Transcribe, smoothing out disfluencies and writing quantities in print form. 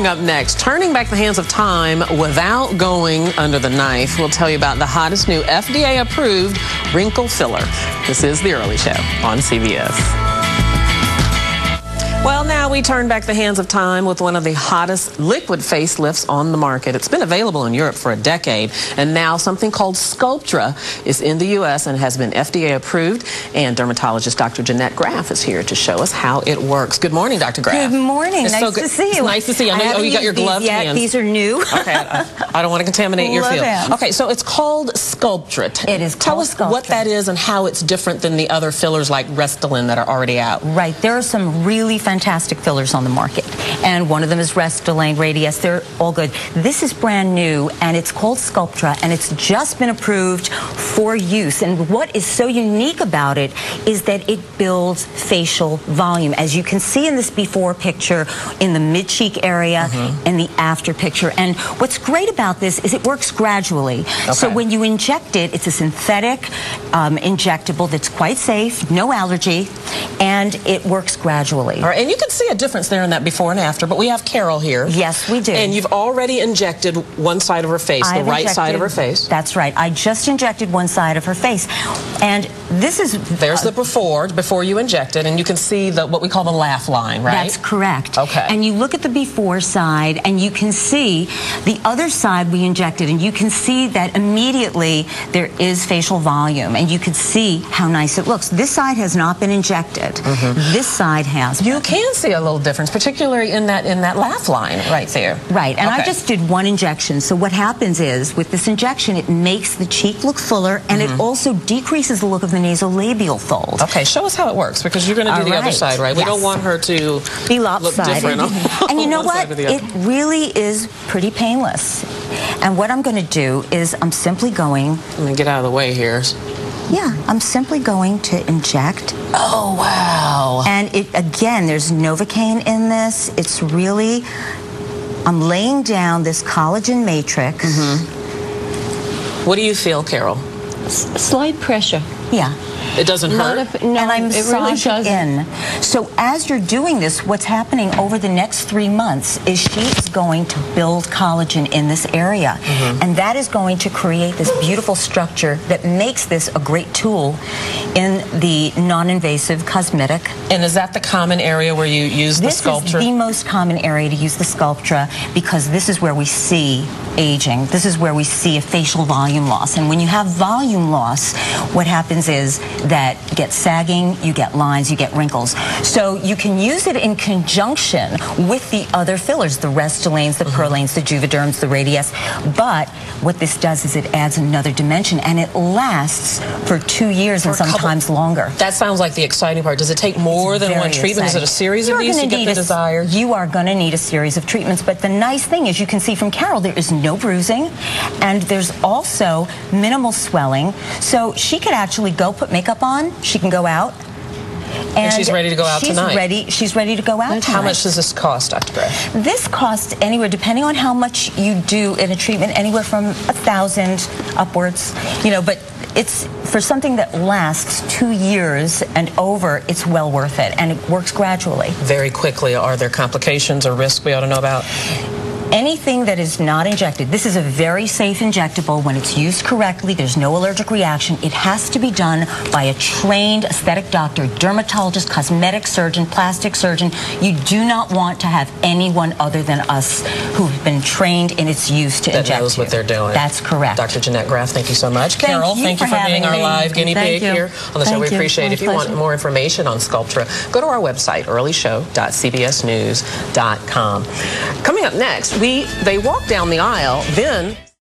Coming up next, turning back the hands of time without going under the knife. We'll tell you about the hottest new FDA-approved wrinkle filler. This is The Early Show on CBS. Well, now we turn back the hands of time with one of the hottest liquid facelifts on the market. It's been available in Europe for a decade, and now something called Sculptra is in the U.S. and has been FDA approved. And dermatologist Dr. Jeanette Graff is here to show us how it works. Good morning, Dr. Graff. Good morning. It's nice to see you. It's nice to see you. I know you got your gloved hands. These are new. Okay, I don't want to contaminate your field. Okay, so it's called Sculptra. It is Tell us what that is and how it's different than the other fillers like Restylane that are already out. Right. There are some really fantastic fillers on the market, and one of them is Restylane, Radius. They're all good. This is brand new, and it's called Sculptra, and it's just been approved for use. And what is so unique about it is that it builds facial volume, as you can see in this before picture, in the mid-cheek area, and the after picture. And what's great about this is it works gradually. Okay. So when you inject it, it's a synthetic injectable that's quite safe, no allergy, and it works gradually. All right, and you can see a difference there in that before and after, but we have Carol here. Yes, we do. And you've already injected one side of her face, the right side of her face. That's right. I just injected one side of her face. And this is... There's the before you injected, and you can see what we call the laugh line, right? That's correct. Okay. And you look at the before side, and you can see the other side we injected, and you can see that immediately there is facial volume, and you can see how nice it looks. This side has not been injected. This side has been. You can see a little difference, particularly in that laugh line right there. Right, and I just did one injection. So what happens is, with this injection, it makes the cheek look fuller, and it also decreases the look of the nasolabial fold. Okay, show us how it works, because you're going to do the other side, right? We don't want her to be lopsided. Look different. And you know what? It really is pretty painless. And what I'm going to do is I'm simply going... Let me get out of the way here. Yeah, I'm simply going to inject. Oh, wow. And again, there's Novocaine in this. It's really, I'm laying down this collagen matrix. What do you feel, Carol? Slight pressure. Yeah. It doesn't hurt? No, and I'm massaging in. So as you're doing this, what's happening over the next 3 months is she is going to build collagen in this area. And that is going to create this beautiful structure that makes this a great tool in the non-invasive cosmetic. And is that the common area where you use the Sculptra? This is the most common area to use the Sculptra, because this is where we see aging. This is where we see a facial volume loss. And when you have volume loss, what happens is that you get sagging, you get lines, you get wrinkles. So you can use it in conjunction with the other fillers, the Restylanes, the Perlanes, the Juvederms, the Radius. But what this does is it adds another dimension, and it lasts for 2 years and sometimes longer. That sounds like the exciting part. Does it take more than one treatment? Is it a series of these to get the desired? You are going to need a series of treatments. But the nice thing is, you can see from Carol, there is no bruising, and there's also minimal swelling. So she could actually go put makeup on. She can go out. And she's ready to go out tonight. She's ready to go out tonight. How much does this cost, Dr. Graff? This costs anywhere, depending on how much you do in a treatment, anywhere from $1,000 upwards. You know, but it's for something that lasts 2 years and over. It's well worth it, and it works gradually. Very quickly. Are there complications or risks we ought to know about? Anything that is not injected. This is a very safe injectable. When it's used correctly, there's no allergic reaction. It has to be done by a trained aesthetic doctor, dermatologist, cosmetic surgeon, plastic surgeon. You do not want to have anyone other than us who've been trained in its use to inject you. That knows what they're doing. That's correct. Dr. Jeanette Graff, thank you so much. Carol, thank you for being our live guinea pig here on the show. We appreciate it. If you want more information on Sculptra, go to our website, earlyshow.cbsnews.com. Coming up next, they walk down the aisle, then